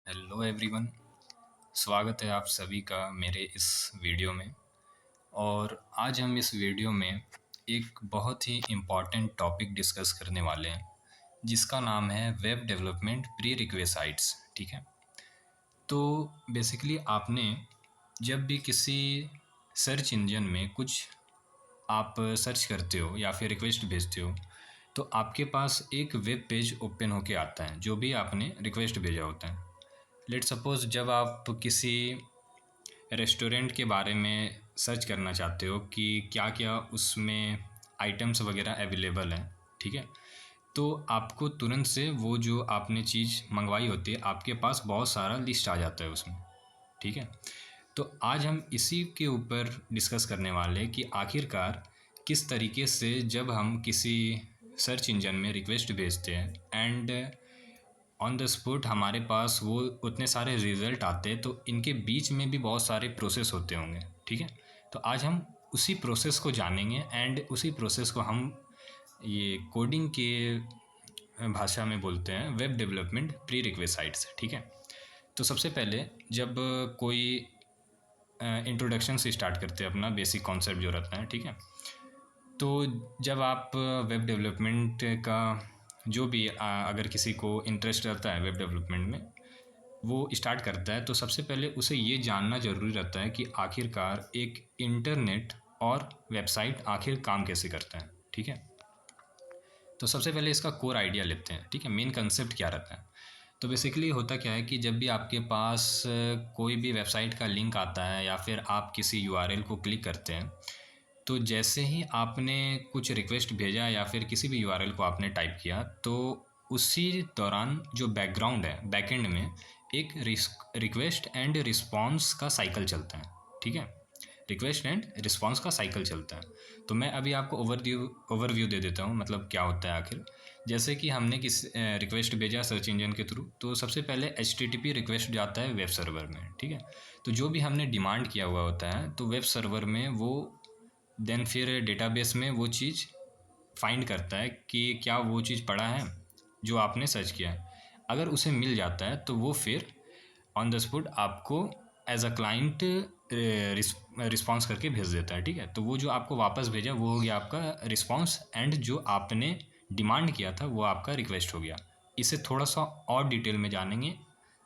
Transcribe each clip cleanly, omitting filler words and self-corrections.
Hello everyone. स्वागत है आप सभी का मेरे इस वीडियो में। और आज हम इस वीडियो में एक बहुत ही इम्पॉर्टेंट टॉपिक डिस्कस करने वाले हैं जिसका नाम है वेब डेवलपमेंट प्री रिक्वेसाइट्स। ठीक है, तो बेसिकली आपने जब भी किसी सर्च इंजन में कुछ आप सर्च करते हो या फिर रिक्वेस्ट भेजते हो तो आपके पास एक वेब पेज ओपन होके आता है जो भी आपने रिक्वेस्ट भेजा होता है। लेट सपोज़ जब आप किसी रेस्टोरेंट के बारे में सर्च करना चाहते हो कि क्या क्या उसमें आइटम्स वगैरह अवेलेबल हैं, ठीक है, तो आपको तुरंत से वो जो आपने चीज़ मंगवाई होती है आपके पास बहुत सारा लिस्ट आ जाता है उसमें। ठीक है, तो आज हम इसी के ऊपर डिस्कस करने वाले हैं कि आखिरकार किस तरीके से जब हम किसी सर्च इंजन में रिक्वेस्ट भेजते हैं एंड ऑन द स्पॉट हमारे पास वो उतने सारे रिज़ल्ट आते हैं, तो इनके बीच में भी बहुत सारे प्रोसेस होते होंगे। ठीक है, तो आज हम उसी प्रोसेस को जानेंगे एंड उसी प्रोसेस को हम ये कोडिंग के भाषा में बोलते हैं वेब डेवलपमेंट प्री रिक्वेसाइट्स। ठीक है, तो सबसे पहले जब कोई इंट्रोडक्शन से स्टार्ट करते हैं, अपना बेसिक कॉन्सेप्ट जो रहता है, ठीक है, तो जब आप वेब डेवलपमेंट का जो भी अगर किसी को इंटरेस्ट रहता है वेब डेवलपमेंट में वो स्टार्ट करता है तो सबसे पहले उसे ये जानना ज़रूरी रहता है कि आखिरकार एक इंटरनेट और वेबसाइट आखिर काम कैसे करता है। ठीक है, तो सबसे पहले इसका कोर आइडिया लेते हैं। ठीक है, मेन कंसेप्ट क्या रहता है। तो बेसिकली होता क्या है कि जब भी आपके पास कोई भी वेबसाइट का लिंक आता है या फिर आप किसी यूआरएल को क्लिक करते हैं तो जैसे ही आपने कुछ रिक्वेस्ट भेजा या फिर किसी भी यूआरएल को आपने टाइप किया तो उसी दौरान जो बैकग्राउंड है बैकएंड में एक रिक्वेस्ट एंड रिस्पांस का साइकिल चलता है। ठीक है, रिक्वेस्ट एंड रिस्पांस का साइकिल चलता है। तो मैं अभी आपको ओवरव्यू दे देता हूँ, मतलब क्या होता है आखिर। जैसे कि हमने किस रिक्वेस्ट भेजा सर्च इंजन के थ्रू, तो सबसे पहले HTTP रिक्वेस्ट जाता है वेब सर्वर में। ठीक है, तो जो भी हमने डिमांड किया हुआ होता है तो वेब सर्वर में वो देन फिर डेटाबेस में वो चीज़ फाइंड करता है कि क्या वो चीज़ पड़ा है जो आपने सर्च किया है। अगर उसे मिल जाता है तो वो फिर ऑन द स्पॉट आपको एज अ क्लाइंट रिस्पॉन्स करके भेज देता है। ठीक है, तो वो जो आपको वापस भेजा वो हो गया आपका रिस्पॉन्स एंड जो आपने डिमांड किया था वो आपका रिक्वेस्ट हो गया। इसे थोड़ा सा और डिटेल में जानेंगे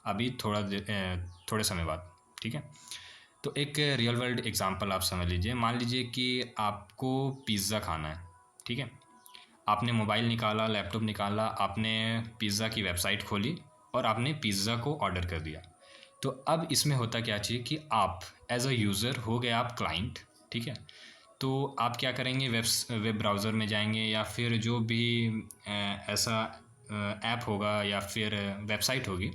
अभी थोड़े समय बाद। ठीक है, तो एक रियल वर्ल्ड एग्जांपल आप समझ लीजिए। मान लीजिए कि आपको पिज़्ज़ा खाना है। ठीक है, आपने मोबाइल निकाला, लैपटॉप निकाला, आपने पिज़्ज़ा की वेबसाइट खोली और आपने पिज़्ज़ा को ऑर्डर कर दिया। तो अब इसमें होता क्या चाहिए कि आप एज अ यूज़र हो गए आप क्लाइंट। ठीक है, तो आप क्या करेंगे, वेब ब्राउज़र में जाएंगे या फिर जो भी ऐसा ऐप होगा या फिर वेबसाइट होगी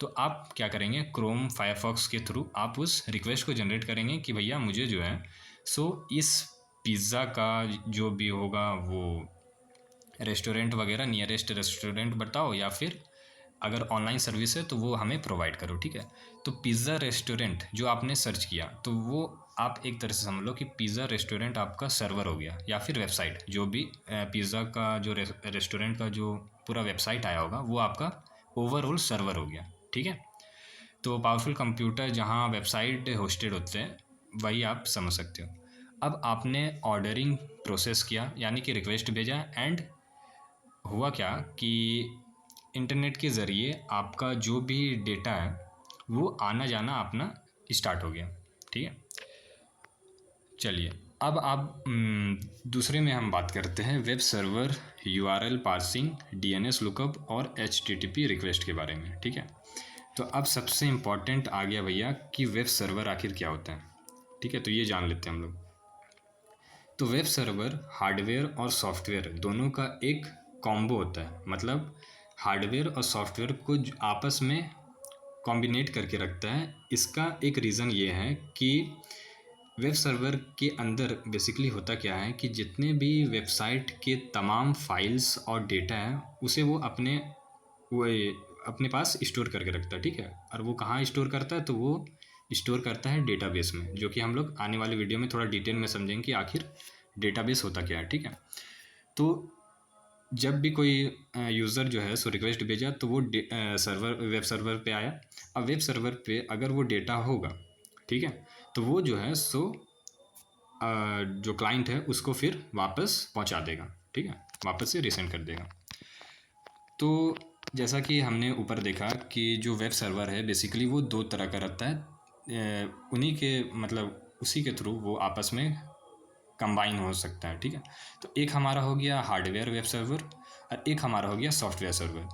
तो आप क्या करेंगे, क्रोम फायरफॉक्स के थ्रू आप उस रिक्वेस्ट को जनरेट करेंगे कि भैया मुझे जो है सो इस पिज़्ज़ा का जो भी होगा वो रेस्टोरेंट वगैरह नियरेस्ट रेस्टोरेंट बताओ या फिर अगर ऑनलाइन सर्विस है तो वो हमें प्रोवाइड करो। ठीक है, तो पिज़्ज़ा रेस्टोरेंट जो आपने सर्च किया तो वो आप एक तरह से समझ लो कि पिज़्ज़ा रेस्टोरेंट आपका सर्वर हो गया या फिर वेबसाइट, जो भी पिज़्ज़ा का जो रेस्टोरेंट का जो पूरा वेबसाइट आया होगा वो आपका ओवरऑल सर्वर हो गया। ठीक है, तो पावरफुल कंप्यूटर जहाँ वेबसाइट होस्टेड होते हैं वही आप समझ सकते हो। अब आपने ऑर्डरिंग प्रोसेस किया यानी कि रिक्वेस्ट भेजा एंड हुआ क्या कि इंटरनेट के ज़रिए आपका जो भी डेटा है वो आना जाना अपना स्टार्ट हो गया। ठीक है, चलिए अब आप दूसरे में हम बात करते हैं web server URL parsing, DNS lookup और एचटीटीपी रिक्वेस्ट के बारे में। ठीक है, तो अब सबसे इम्पॉर्टेंट आ गया भैया कि वेब सर्वर आखिर क्या होता है। ठीक है, तो ये जान लेते हैं हम लोग। तो वेब सर्वर हार्डवेयर और सॉफ्टवेयर दोनों का एक कॉम्बो होता है, मतलब हार्डवेयर और सॉफ्टवेयर को आपस में कॉम्बिनेट करके रखता है। इसका एक रीज़न ये है कि वेब सर्वर के अंदर बेसिकली होता क्या है कि जितने भी वेबसाइट के तमाम फाइल्स और डेटा हैं उसे वो वो अपने पास स्टोर करके रखता है। ठीक है, और वो कहाँ स्टोर करता है, तो वो स्टोर करता है डेटाबेस में, जो कि हम लोग आने वाले वीडियो में थोड़ा डिटेल में समझेंगे कि आखिर डेटाबेस होता क्या है। ठीक है, तो जब भी कोई यूज़र जो है सो रिक्वेस्ट भेजा तो वो वेब सर्वर पे आया। अब वेब सर्वर पे अगर वो डेटा होगा, ठीक है, तो वो जो है सो जो क्लाइंट है उसको फिर वापस पहुंचा देगा, ठीक है, वापस से रिसेंड कर देगा। तो जैसा कि हमने ऊपर देखा कि जो वेब सर्वर है बेसिकली वो दो तरह का रहता है, उन्हीं के मतलब उसी के थ्रू वो आपस में कंबाइन हो सकता है, ठीक है। तो एक हमारा हो गया हार्डवेयर वेब सर्वर और एक हमारा हो गया सॉफ्टवेयर सर्वर।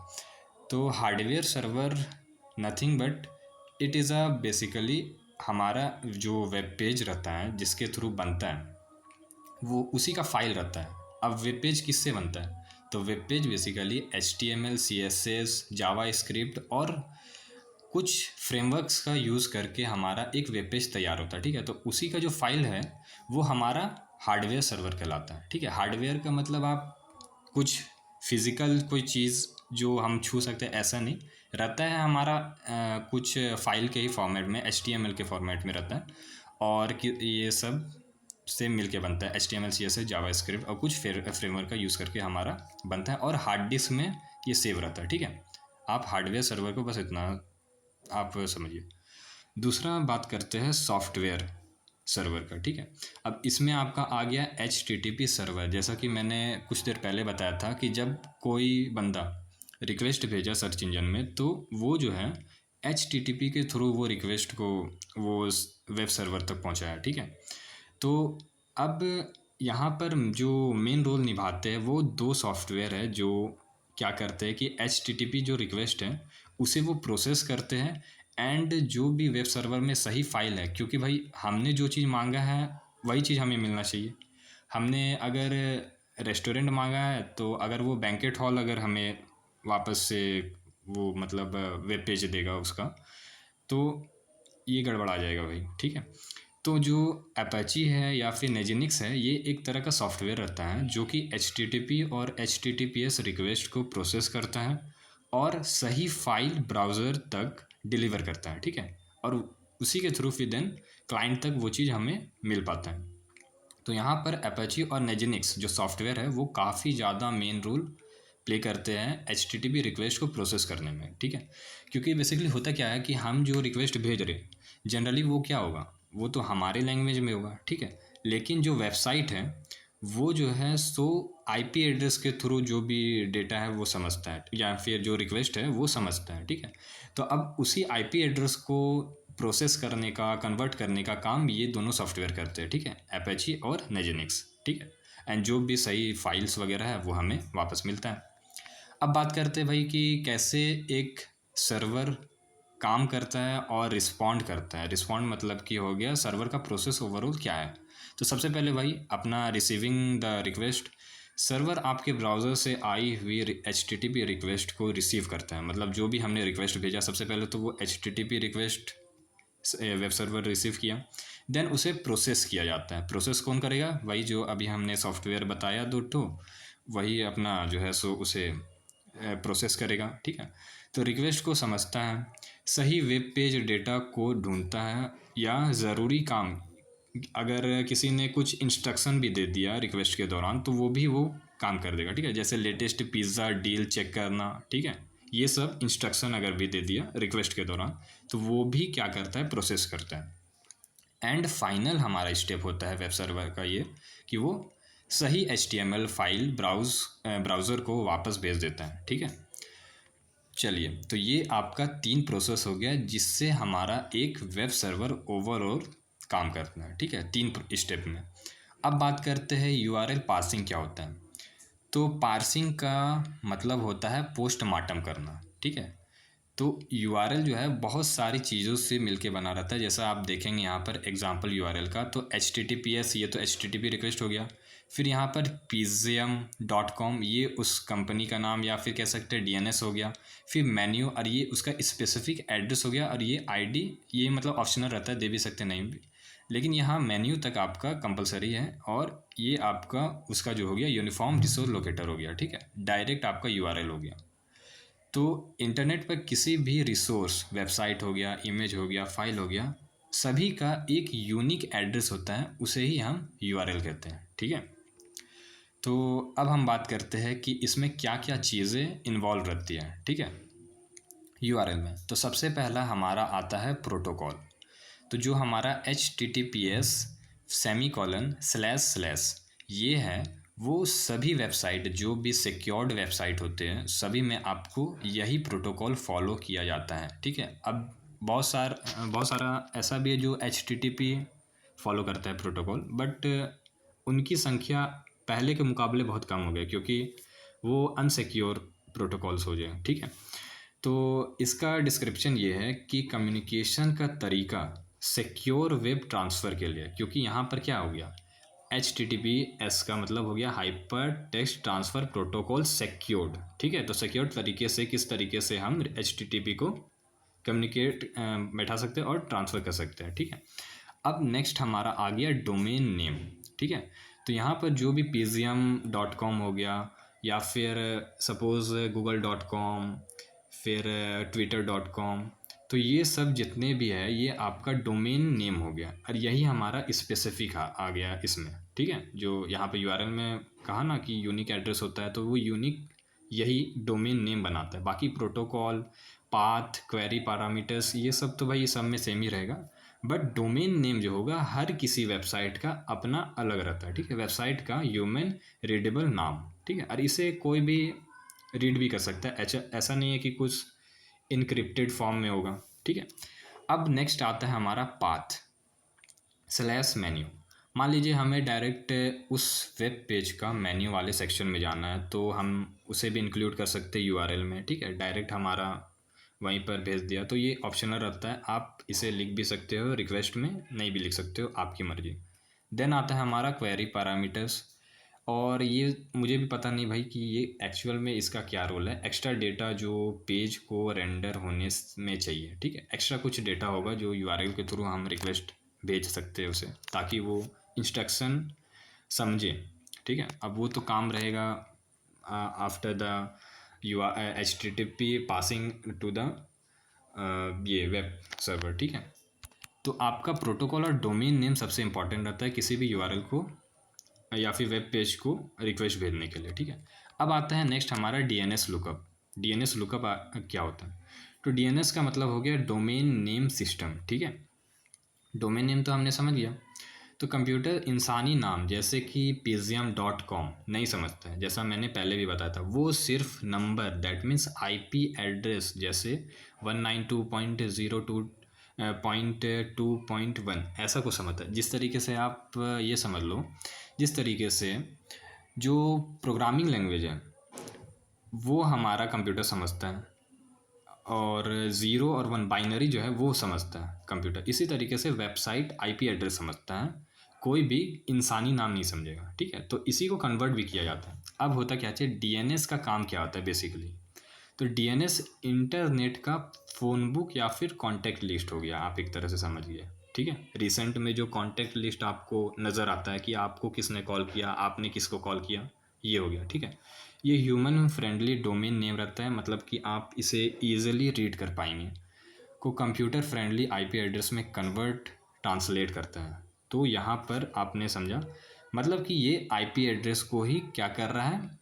तो hardware server nothing but it is a basically हमारा जो वेब पेज रहता है जिसके थ्रू बनता है वो उसी का फाइल रहता है। अब वेब पेज किससे बनता है? तो web page basically HTML CSS जावा स्क्रिप्ट और कुछ फ्रेमवर्क्स का यूज़ करके हमारा एक वेब पेज तैयार होता है, ठीक है। तो उसी का जो फाइल है वो हमारा हार्डवेयर सर्वर कहलाता है, ठीक है। हार्डवेयर का मतलब आप कुछ फिजिकल कोई चीज़ जो हम छू सकते हैं ऐसा नहीं रहता है, हमारा कुछ फाइल के ही फॉर्मेट में HTML के फॉर्मेट में रहता है और ये सब से मिल के बनता है। HTML CSS जावा स्क्रिप्ट और कुछ फ्रेमवर्क का यूज़ करके हमारा बनता है और हार्ड डिस्क में ये सेव रहता है, ठीक है। आप हार्डवेयर सर्वर को बस इतना आप समझिए। दूसरा बात करते हैं सॉफ्टवेयर सर्वर का, ठीक है। अब इसमें आपका आ गया HTTP सर्वर। जैसा कि मैंने कुछ देर पहले बताया था कि जब कोई बंदा रिक्वेस्ट भेजा सर्च इंजन में तो वो जो है HTTP के थ्रू वो रिक्वेस्ट को वो वेब सर्वर तक पहुंचाया, ठीक है। तो अब यहाँ पर जो मेन रोल निभाते हैं वो दो सॉफ्टवेयर है जो क्या करते हैं कि HTTP जो रिक्वेस्ट है उसे वो प्रोसेस करते हैं एंड जो भी वेब सर्वर में सही फाइल है, क्योंकि भाई हमने जो चीज़ मांगा है वही चीज़ हमें मिलना चाहिए। हमने अगर रेस्टोरेंट मांगा है तो अगर वो बैंकेट हॉल अगर हमें वापस से वो मतलब वेब पेज देगा उसका तो ये गड़बड़ा जाएगा भाई, ठीक है। तो जो अपाची है या फिर नेजिनिक्स है ये एक तरह का सॉफ्टवेयर रहता है जो कि HTTP और HTTPS रिक्वेस्ट को प्रोसेस करता है और सही फाइल ब्राउज़र तक डिलीवर करता है, ठीक है। और उसी के थ्रू फिर देन क्लाइंट तक वो चीज़ हमें मिल पाता है। तो यहाँ पर अपाची और नेजिनिक्स जो सॉफ्टवेयर है वो काफ़ी ज़्यादा मेन रोल प्ले करते हैं HTTP रिक्वेस्ट को प्रोसेस करने में, ठीक है। क्योंकि बेसिकली होता क्या है कि हम जो रिक्वेस्ट भेज रहे जनरली वो क्या होगा, वो तो हमारे लैंग्वेज में होगा, ठीक है। लेकिन जो वेबसाइट है वो जो है सो IP एड्रेस के थ्रू जो भी डेटा है वो समझता है या फिर जो रिक्वेस्ट है वो समझता है, ठीक है। तो अब उसी IP एड्रेस को प्रोसेस करने का कन्वर्ट करने का काम ये दोनों सॉफ्टवेयर करते हैं, ठीक है, अपाची और नेजिनिक्स, ठीक है। एंड जो भी सही फाइल्स वगैरह है वो हमें वापस मिलता है। अब बात करते हैं भाई कि कैसे एक सर्वर काम करता है और रिस्पॉन्ड करता है। रिस्पॉन्ड मतलब कि हो गया सर्वर का प्रोसेस ओवरऑल क्या है। तो सबसे पहले भाई अपना रिसीविंग द रिक्वेस्ट, सर्वर आपके ब्राउज़र से आई हुई HTTP रिक्वेस्ट को रिसीव करता है। मतलब जो भी हमने रिक्वेस्ट भेजा सबसे पहले तो वो HTTP request web server receive किया, देन उसे प्रोसेस किया जाता है। प्रोसेस कौन करेगा? वही जो अभी हमने सॉफ्टवेयर बताया दो ठो, वही अपना जो है सो उसे प्रोसेस करेगा, ठीक है। तो रिक्वेस्ट को समझता है, सही वेब पेज डेटा को ढूंढता है या ज़रूरी काम अगर किसी ने कुछ इंस्ट्रक्शन भी दे दिया रिक्वेस्ट के दौरान तो वो भी वो काम कर देगा, ठीक है। जैसे लेटेस्ट पिज़्ज़ा डील चेक करना, ठीक है, ये सब इंस्ट्रक्शन अगर भी दे दिया रिक्वेस्ट के दौरान तो वो भी क्या करता है, प्रोसेस करता है। एंड फाइनल हमारा स्टेप होता है वेब सर्वर का ये कि वो सही HTML फाइल ब्राउज़र को वापस भेज देता है, ठीक है। चलिए, तो ये आपका 3 प्रोसेस हो गया जिससे हमारा एक वेब सर्वर ओवरऑल काम करता है, ठीक है, 3 स्टेप में। अब बात करते हैं URL पार्सिंग क्या होता है। तो पार्सिंग का मतलब होता है पोस्टमार्टम करना, ठीक है। तो URL जो है बहुत सारी चीज़ों से मिलके बना रहता है। जैसा आप देखेंगे यहाँ पर एग्जांपल URL का, तो HTTPS ये तो HTTP रिक्वेस्ट हो गया। फिर यहाँ पर pxium.com ये उस कंपनी का नाम या फिर कह सकते हैं DNS हो गया। फिर मेन्यू और ये उसका स्पेसिफिक एड्रेस हो गया और ये ID ये मतलब ऑप्शनल रहता है, दे भी सकते नहीं भी, लेकिन यहाँ मेन्यू तक आपका कंपलसरी है। और ये आपका उसका जो हो गया यूनिफॉर्म रिसोर्स लोकेटर हो गया, ठीक है, डायरेक्ट आपका URL हो गया। तो इंटरनेट पर किसी भी रिसोर्स, वेबसाइट हो गया, इमेज हो गया, फाइल हो गया, सभी का एक यूनिक एड्रेस होता है, उसे ही हम URL कहते हैं, ठीक है। तो अब हम बात करते हैं कि इसमें क्या क्या चीज़ें इन्वॉल्व रहती हैं, ठीक है, यूआरएल में। तो सबसे पहला हमारा आता है प्रोटोकॉल। तो जो हमारा HTTPS semi colon slash slash ये है, वो सभी वेबसाइट जो भी सिक्योर्ड वेबसाइट होते हैं सभी में आपको यही प्रोटोकॉल फॉलो किया जाता है, ठीक है। अब बहुत सारा ऐसा भी है जो HTTP फॉलो करता है प्रोटोकॉल, बट उनकी संख्या पहले के मुकाबले बहुत कम हो गई क्योंकि वो अनसिक्योर प्रोटोकॉल्स हो जाए, ठीक है। तो इसका डिस्क्रिप्शन ये है कि कम्युनिकेशन का तरीका सिक्योर वेब ट्रांसफ़र के लिए, क्योंकि यहाँ पर क्या हो गया, HTTPS का मतलब हो गया hyper text transfer protocol secured, ठीक है। तो सिक्योर्ड तरीके से किस तरीके से हम HTTP को कम्युनिकेट बैठा सकते हैं और ट्रांसफ़र कर सकते हैं, ठीक है। अब नेक्स्ट हमारा आ गया डोमेन नेम, ठीक है। तो यहाँ पर जो भी pgm.com हो गया या फिर सपोज़ google.com, फिर twitter.com, तो ये सब जितने भी है ये आपका डोमेन नेम हो गया और यही हमारा स्पेसिफिक आ गया इसमें, ठीक है। जो यहाँ पे यूआरएल में कहा ना कि यूनिक एड्रेस होता है, तो वो यूनिक यही डोमेन नेम बनाता है। बाकी प्रोटोकॉल, पाथ, क्वेरी पैरामीटर्स ये सब तो भाई सब में सेम ही रहेगा, बट डोमेन नेम जो होगा हर किसी वेबसाइट का अपना अलग रहता है, ठीक है। वेबसाइट का ह्यूमन रीडेबल नाम, ठीक है, और इसे कोई भी रीड भी कर सकता है, ऐसा नहीं है कि कुछ इनक्रिप्टेड फॉर्म में होगा, ठीक है। अब नेक्स्ट आता है हमारा पाथ स्लैश मेन्यू। मान लीजिए हमें डायरेक्ट उस वेब पेज का मेन्यू वाले सेक्शन में जाना है, तो हम उसे भी इंक्लूड कर सकते हैं यूआरएल में, ठीक है। डायरेक्ट हमारा वहीं पर भेज दिया, तो ये ऑप्शनल रहता है, आप इसे लिख भी सकते हो रिक्वेस्ट में, नहीं भी लिख सकते हो, आपकी मर्जी। देन आता है हमारा क्वेरी पैरामीटर्स, और ये मुझे भी पता नहीं भाई कि ये एक्चुअल में इसका क्या रोल है। एक्स्ट्रा डेटा जो पेज को रेंडर होने में चाहिए, ठीक है, एक्स्ट्रा कुछ डेटा होगा जो यूआरएल के थ्रू हम रिक्वेस्ट भेज सकते हैं उसे, ताकि वो इंस्ट्रक्शन समझे, ठीक है। अब वो तो काम रहेगा after the HTTP passing to the ये वेब सर्वर, ठीक है। तो आपका प्रोटोकॉल और डोमेन नेम सबसे इंपॉर्टेंट रहता है किसी भी यूआरएल को या फिर वेब पेज को रिक्वेस्ट भेजने के लिए, ठीक है। अब आता है नेक्स्ट हमारा DNS लुकअप। DNS लुकअप क्या होता है? तो DNS का मतलब हो गया डोमेन नेम सिस्टम, ठीक है। डोमेन नेम तो हमने समझ लिया। तो कंप्यूटर इंसानी नाम जैसे कि pgm.com नहीं समझता है, जैसा मैंने पहले भी बताया था, वो सिर्फ number that means IP address जैसे 192.02.2.1 ऐसा कुछ समझता है। जिस तरीके से आप ये समझ लो, जिस तरीके से जो प्रोग्रामिंग लैंग्वेज है वो हमारा कंप्यूटर समझता है, और ज़ीरो और वन बाइनरी जो है वो समझता है कंप्यूटर, इसी तरीके से वेबसाइट IP एड्रेस समझता है, कोई भी इंसानी नाम नहीं समझेगा, ठीक है। तो इसी को कन्वर्ट भी किया जाता है। अब होता क्या चाहिए, DNS का काम क्या होता है बेसिकली, तो DNS इंटरनेट का फ़ोन बुक या फिर कॉन्टैक्ट लिस्ट हो गया, आप एक तरह से समझिए, ठीक है। रिसेंट में जो कॉन्टैक्ट लिस्ट आपको नज़र आता है कि आपको किसने कॉल किया, आपने किसको कॉल किया, ये हो गया, ठीक है। ये ह्यूमन फ्रेंडली डोमेन नेम रहता है, मतलब कि आप इसे ईजिली रीड कर पाएंगे, को कंप्यूटर फ्रेंडली IP एड्रेस में कन्वर्ट ट्रांसलेट करता है। तो यहाँ पर आपने समझा, मतलब कि ये IP एड्रेस को ही क्या कर रहा है,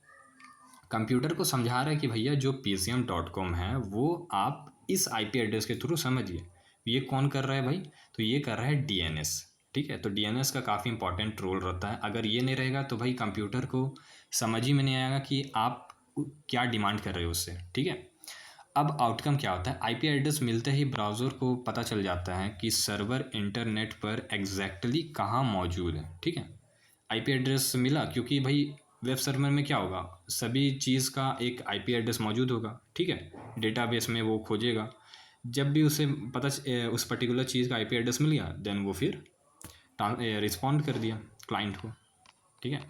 कंप्यूटर को समझा रहा है कि भैया जो pgm.com है वो आप इस IP एड्रेस के थ्रू समझिए। ये कौन कर रहा है भाई, तो ये कर रहा है DNS, ठीक है। तो DNS का काफ़ी इंपॉर्टेंट रोल रहता है, अगर ये नहीं रहेगा तो भाई कंप्यूटर को समझ ही में नहीं आएगा कि आप क्या डिमांड कर रहे हो उससे, ठीक है। अब आउटकम क्या होता है, IP एड्रेस मिलते ही ब्राउज़र को पता चल जाता है कि सर्वर इंटरनेट पर एग्जैक्टली कहाँ मौजूद है, ठीक है। IP एड्रेस मिला क्योंकि भाई वेब सर्वर में क्या होगा, सभी चीज़ का एक IP एड्रेस मौजूद होगा, ठीक है। डेटाबेस में वो खोजेगा, जब भी उसे उस पर्टिकुलर चीज़ का IP एड्रेस मिल गया, देन वो फिर रिस्पॉन्ड कर दिया क्लाइंट को, ठीक है।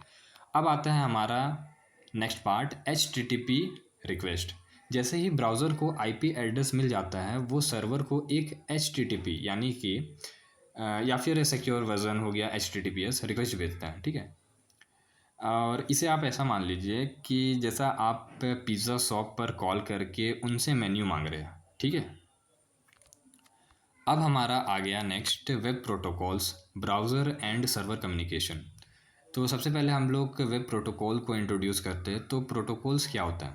अब आता है हमारा नेक्स्ट पार्ट HTTP रिक्वेस्ट। जैसे ही ब्राउज़र को IP एड्रेस मिल जाता है, वो सर्वर को एक HTTP यानी कि या फिर सिक्योर वर्जन हो गया HTTPS रिक्वेस्ट भेजता है, ठीक है। और इसे आप ऐसा मान लीजिए कि जैसा आप पिज़्ज़ा शॉप पर कॉल करके उनसे मेन्यू मांग रहे हैं, ठीक है। अब हमारा आ गया next web protocols, browser and server communication. तो सबसे पहले हम लोग वेब प्रोटोकॉल को इंट्रोड्यूस करते हैं। तो प्रोटोकॉल्स क्या होता है?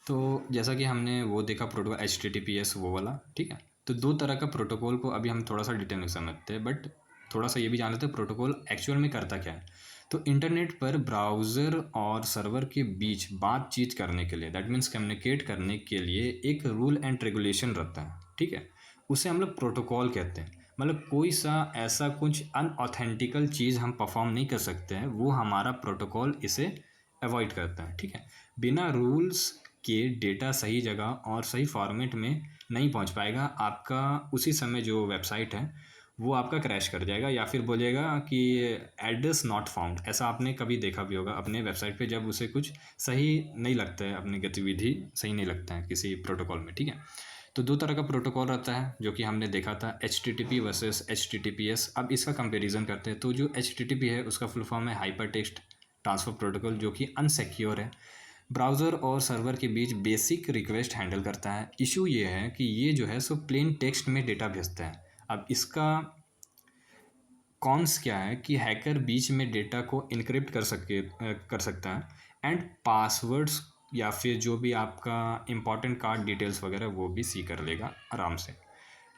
तो जैसा कि हमने वो देखा प्रोटोकॉल HTTPS वो वाला, ठीक है। तो दो तरह का प्रोटोकॉल को अभी हम थोड़ा सा डिटेल में समझते हैं, बट थोड़ा सा ये भी जान लेते हैं प्रोटोकॉल एक्चुअल में करता क्या है। तो इंटरनेट पर ब्राउज़र और सर्वर के बीच बातचीत करने के लिए, दैट मीन्स कम्युनिकेट करने के लिए एक रूल एंड रेगुलेशन रहता है, ठीक है। उसे हम लोग प्रोटोकॉल कहते हैं। मतलब कोई सा ऐसा कुछ अनऑथेंटिकल चीज़ हम परफॉर्म नहीं कर सकते हैं, वो हमारा प्रोटोकॉल इसे अवॉइड करता है, ठीक है। बिना रूल्स के डेटा सही जगह और सही फॉर्मेट में नहीं पहुंच पाएगा। आपका उसी समय जो वेबसाइट है वो आपका क्रैश कर जाएगा, या फिर बोलेगा कि एड्रेस नॉट फाउंड। ऐसा आपने कभी देखा भी होगा अपने वेबसाइट पे, जब उसे कुछ सही नहीं लगता है, अपनी गतिविधि सही नहीं लगता है किसी प्रोटोकॉल में, ठीक है। तो दो तरह का प्रोटोकॉल रहता है जो कि हमने देखा था, HTTP वर्सेस HTTPS। अब इसका कंपैरिजन करते हैं। तो जो HTTP है उसका फुल फॉर्म है हाइपर टेक्स्ट ट्रांसफ़र प्रोटोकॉल, जो कि अनसिक्योर है, ब्राउज़र और सर्वर के बीच बेसिक रिक्वेस्ट हैंडल करता है। इशू ये है कि ये जो है सो प्लेन टेक्स्ट में डेटा भेजता है। अब इसका कॉन्स क्या है कि हैकर बीच में डेटा को इनक्रिप्ट कर सकता है, एंड पासवर्ड्स या फिर जो भी आपका इंपॉर्टेंट कार्ड डिटेल्स वगैरह वो भी सी कर लेगा आराम से।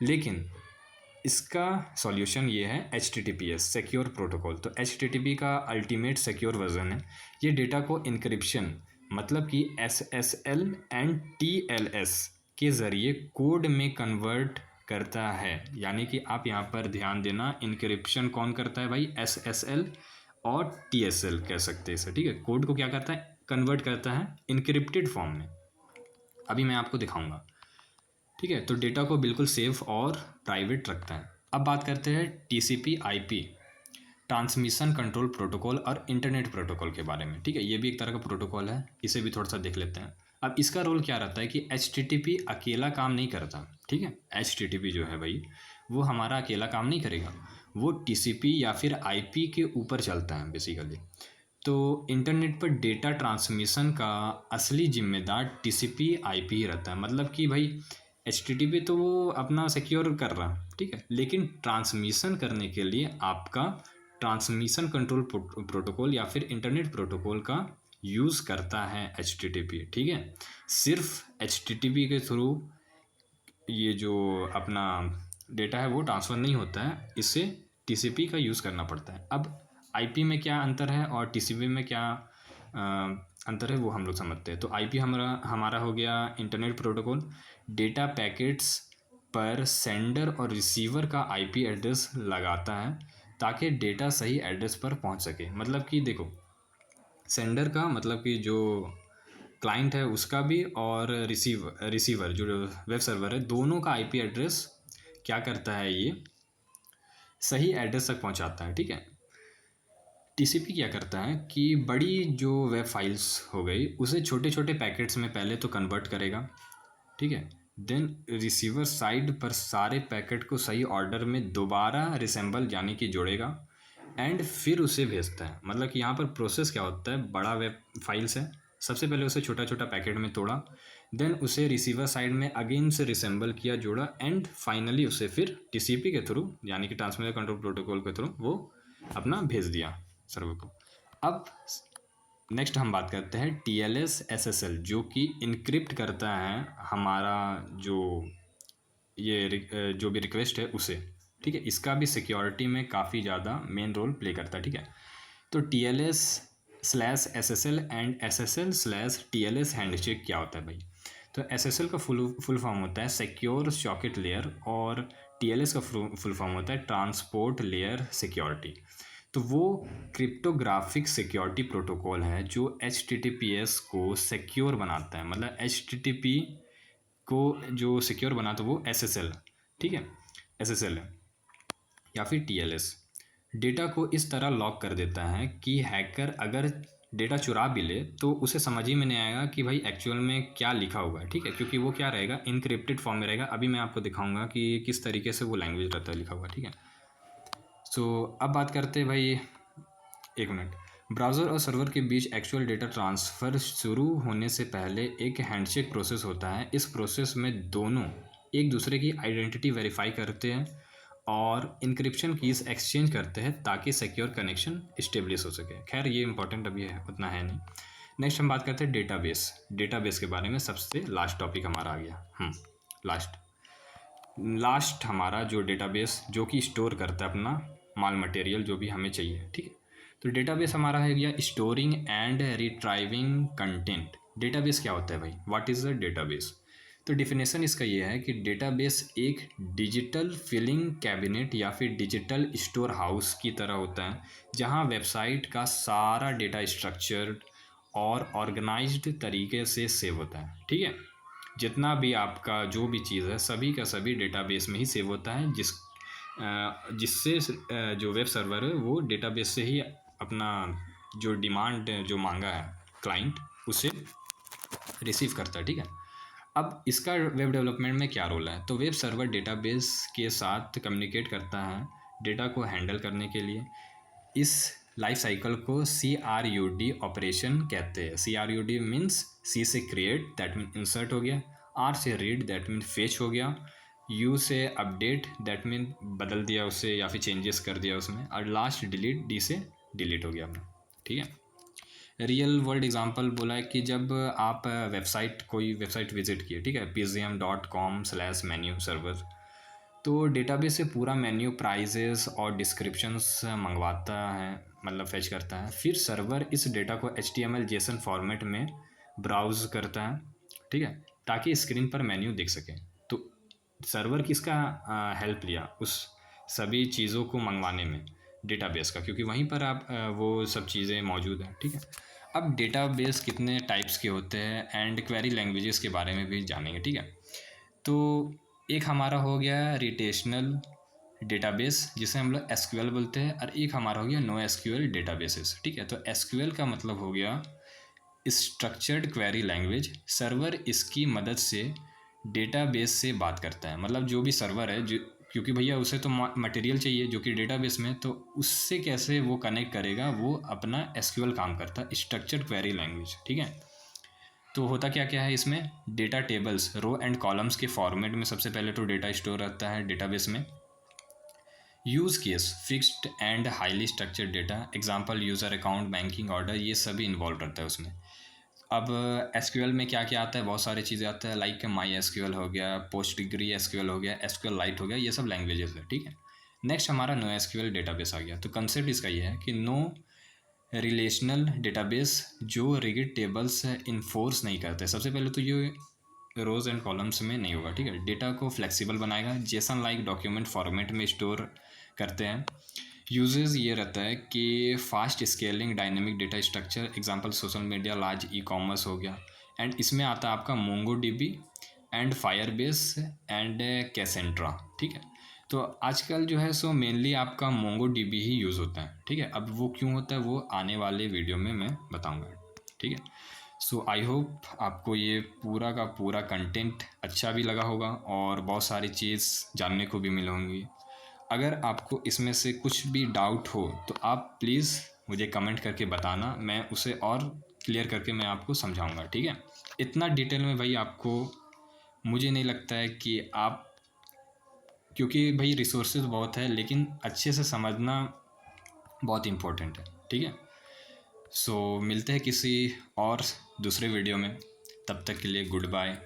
लेकिन इसका सॉल्यूशन ये है HTTPS सिक्योर प्रोटोकॉल। तो HTTP का अल्टीमेट सिक्योर वर्जन है। ये डेटा को इनक्रिप्शन मतलब कि SSL एंड TLS के ज़रिए कोड में कन्वर्ट करता है। यानी कि आप यहाँ पर ध्यान देना, इनक्रिप्शन कौन करता है भाई? SSL और TSL कह सकते हैं इसे, ठीक है। कोड को क्या करता है? कन्वर्ट करता है इनक्रिप्टेड फॉर्म में। अभी मैं आपको दिखाऊंगा, ठीक है। तो डेटा को बिल्कुल सेफ और प्राइवेट रखता है। अब बात करते हैं TCP/IP ट्रांसमिशन कंट्रोल प्रोटोकॉल और इंटरनेट प्रोटोकॉल के बारे में, ठीक है। ये भी एक तरह का प्रोटोकॉल है, इसे भी थोड़ा सा देख लेते हैं। अब इसका रोल क्या रहता है कि HTTP अकेला काम नहीं करता, ठीक है। HTTP जो है भाई वो हमारा अकेला काम नहीं करेगा, वो TCP या फिर IP के ऊपर चलता है बेसिकली। तो इंटरनेट पर डेटा ट्रांसमिशन का असली जिम्मेदार TCP/IP ही रहता है। मतलब कि भाई HTTP तो वो अपना सिक्योर कर रहा, ठीक है, लेकिन ट्रांसमिशन करने के लिए आपका ट्रांसमिशन कंट्रोल प्रोटोकॉल या फिर इंटरनेट प्रोटोकॉल का यूज़ करता है HTTP, ठीक है। सिर्फ HTTP के थ्रू ये जो अपना डेटा है वो ट्रांसफ़र नहीं होता है, इससे TCP का यूज़ करना पड़ता है। अब IP में क्या अंतर है और TCP में क्या अंतर है वो हम लोग समझते हैं। तो IP हमारा हो गया इंटरनेट प्रोटोकॉल। डेटा पैकेट्स पर सेंडर और रिसीवर का IP एड्रेस लगाता है ताकि डेटा सही एड्रेस पर पहुंच सके। मतलब कि देखो, सेंडर का मतलब कि जो क्लाइंट है उसका भी, और रिसीवर जो वेब सर्वर है, दोनों का IP एड्रेस क्या करता है, ये सही एड्रेस तक पहुंचाता है, ठीक है। TCP क्या करता है कि बड़ी जो वेब फाइल्स हो गई उसे छोटे छोटे पैकेट्स में पहले तो कन्वर्ट करेगा, ठीक है। देन रिसीवर साइड पर सारे पैकेट को सही ऑर्डर में दोबारा रिसेंबल यानी कि जोड़ेगा, एंड फिर उसे भेजता है। मतलब कि यहाँ पर प्रोसेस क्या होता है, बड़ा वेब फाइल्स है, सबसे पहले उसे छोटा छोटा पैकेट में तोड़ा, देन उसे रिसीवर साइड में अगेन से रिसेंबल किया, जोड़ा, एंड फाइनली उसे फिर TCP के थ्रू यानी कि ट्रांसमिशन कंट्रोल प्रोटोकॉल के थ्रू वो अपना भेज दिया सर्वर को। अब नेक्स्ट हम बात करते हैं TLS SSL, जो कि इनक्रिप्ट करता है हमारा जो जो भी रिक्वेस्ट है उसे, ठीक है। इसका भी सिक्योरिटी में काफ़ी ज़्यादा मेन रोल प्ले करता है, ठीक है। तो TLS/SSL एंड SSL/TLS हैंडशेक क्या होता है भाई? तो SSL का फुल फॉर्म होता है सिक्योर सॉकेट लेयर, और TLS का फुल फॉर्म होता है ट्रांसपोर्ट लेयर सिक्योरिटी। तो वो क्रिप्टोग्राफिक सिक्योरिटी प्रोटोकॉल है जो HTTPS को सिक्योर बनाता है। मतलब HTTP को जो सिक्योर बनाता है वो SSL, ठीक है, SSL है या फिर TLS। डेटा को इस तरह लॉक कर देता है कि हैकर अगर डेटा चुरा भी ले तो उसे समझ ही में नहीं आएगा कि भाई एक्चुअल में क्या लिखा हुआ है, ठीक है, क्योंकि वो क्या रहेगा, इनक्रिप्टेड फॉर्म में रहेगा। अभी मैं आपको दिखाऊंगा कि किस तरीके से वो लैंग्वेज रहता है लिखा हुआ, ठीक है। सो अब बात करते हैं भाई, एक मिनट। ब्राउज़र और सर्वर के बीच एक्चुअल डेटा ट्रांसफ़र शुरू होने से पहले एक हैंडशेक प्रोसेस होता है। इस प्रोसेस में दोनों एक दूसरे की आइडेंटिटी वेरीफाई करते हैं और इनक्रिप्शन कीज़ एक्सचेंज करते हैं ताकि सिक्योर कनेक्शन इस्टेब्लिश हो सके। खैर ये इंपॉर्टेंट अभी है, उतना है नहीं। नेक्स्ट हम बात करते हैं डेटाबेस। डेटाबेस के बारे में सबसे लास्ट टॉपिक हमारा आ गया। लास्ट हमारा जो डेटाबेस जो कि स्टोर करता है अपना माल मटेरियल जो भी हमें चाहिए, ठीक है। तो डेटाबेस हमारा है गया storing and retrieving content. Database क्या होता है भाई, व्हाट इज़ द डेटाबेस? तो डिफिनेशन इसका ये है कि डेटाबेस एक डिजिटल फिलिंग कैबिनेट या फिर डिजिटल स्टोर हाउस की तरह होता है, जहां वेबसाइट का सारा डेटा स्ट्रक्चर्ड और ऑर्गेनाइज्ड तरीके से सेव होता है, ठीक है। जितना भी आपका जो भी चीज़ है सभी का सभी डेटाबेस में ही सेव होता है, जिससे जो वेब सर्वर है वो डेटाबेस से ही अपना जो डिमांड जो मांगा है क्लाइंट उसे रिसीव करता है, ठीक है। अब इसका वेब डेवलपमेंट में क्या रोल है? तो वेब सर्वर डेटाबेस के साथ कम्युनिकेट करता है डेटा को हैंडल करने के लिए। इस लाइफ साइकिल को CRUD ऑपरेशन कहते हैं। CRUD मीन्स C से क्रिएट, दैट मीन इंसर्ट हो गया, R से रीड, दैट मीन फेच हो गया, U से अपडेट, दैट मीन बदल दिया उसे या फिर चेंजेस कर दिया उसमें, और लास्ट डिलीट, D से डिलीट हो गया अपना, ठीक है। रियल वर्ल्ड एग्जांपल बोला है कि जब आप कोई वेबसाइट विजिट किए, ठीक है, pgm.com/menu सर्वर, तो डेटाबेस से पूरा मेन्यू, प्राइजेस और डिस्क्रिप्शंस मंगवाता है, मतलब फेच करता है। फिर सर्वर इस डेटा को HTML JSON फॉर्मेट में ब्राउज करता है, ठीक है, ताकि स्क्रीन पर मेन्यू दिख सके। तो सर्वर किसका हेल्प लिया उस सभी चीज़ों को मंगवाने में? डेटाबेस का, क्योंकि वहीं पर आप वो सब चीज़ें मौजूद हैं, ठीक है। अब डेटाबेस कितने टाइप्स के होते हैं एंड क्वेरी लैंग्वेजेस के बारे में भी जानेंगे, ठीक है। तो एक हमारा हो गया रिलेशनल डेटाबेस जिसे हम लोग SQL बोलते हैं, और एक हमारा हो गया NoSQL डेटाबेसेस, ठीक है। तो SQL का मतलब हो गया स्ट्रक्चर्ड क्वेरी लैंग्वेज। सर्वर इसकी मदद से डेटाबेस से बात करता है, मतलब जो भी सर्वर है जो, क्योंकि भैया उसे तो मटेरियल चाहिए जो कि डेटाबेस में, तो उससे कैसे वो कनेक्ट करेगा, वो अपना SQL काम करता है, स्ट्रक्चर्ड क्वेरी लैंग्वेज, ठीक है। तो होता क्या क्या है इसमें? Data tables, row and columns के फॉर्मेट में सबसे पहले तो डेटा स्टोर रहता है डेटाबेस में। Use case, fixed and highly structured data, example user account, banking order, ये सभी इन्वॉल्व रहता है उसमें। अब SQL में क्या क्या आता है? बहुत सारी चीज़ें आता है, लाइक MySQL हो गया, PostgreSQL हो गया, SQLite हो गया, ये सब लैंग्वेजेस है, ठीक है। नेक्स्ट हमारा NoSQL डेटाबेस आ गया। तो कंसेप्ट इसका ये है कि नो रिलेशनल डेटाबेस जो रिगिड टेबल्स इन्फोर्स नहीं करते। सबसे पहले तो ये रोज़ एंड कॉलम्स में नहीं होगा, ठीक है। डेटा को फ्लेक्सिबल बनाएगा, जेसन लाइक डॉक्यूमेंट फॉर्मेट में स्टोर करते हैं। यूजेस ये रहता है कि fast scaling dynamic data structure, example social media, large e-commerce हो गया। एंड इसमें आता है आपका MongoDB and Firebase and Cassandra, ठीक है। तो आजकल जो है सो मेनली आपका MongoDB ही यूज़ होता है, ठीक है। अब वो क्यों होता है वो आने वाले वीडियो में मैं बताऊँगा, ठीक है। सो आई होप आपको ये पूरा का पूरा कंटेंट अच्छा भी लगा होगा और बहुत सारी चीज़ जानने को भी मिली होंगी। अगर आपको इसमें से कुछ भी डाउट हो तो आप प्लीज़ मुझे कमेंट करके बताना, मैं उसे और क्लियर करके मैं आपको समझाऊंगा, ठीक है। इतना डिटेल में भाई आपको मुझे नहीं लगता है कि आप, क्योंकि भाई रिसोर्सेज बहुत है लेकिन अच्छे से समझना बहुत इम्पोर्टेंट है, ठीक है। सो मिलते हैं किसी और दूसरे वीडियो में, तब तक के लिए गुड बाय।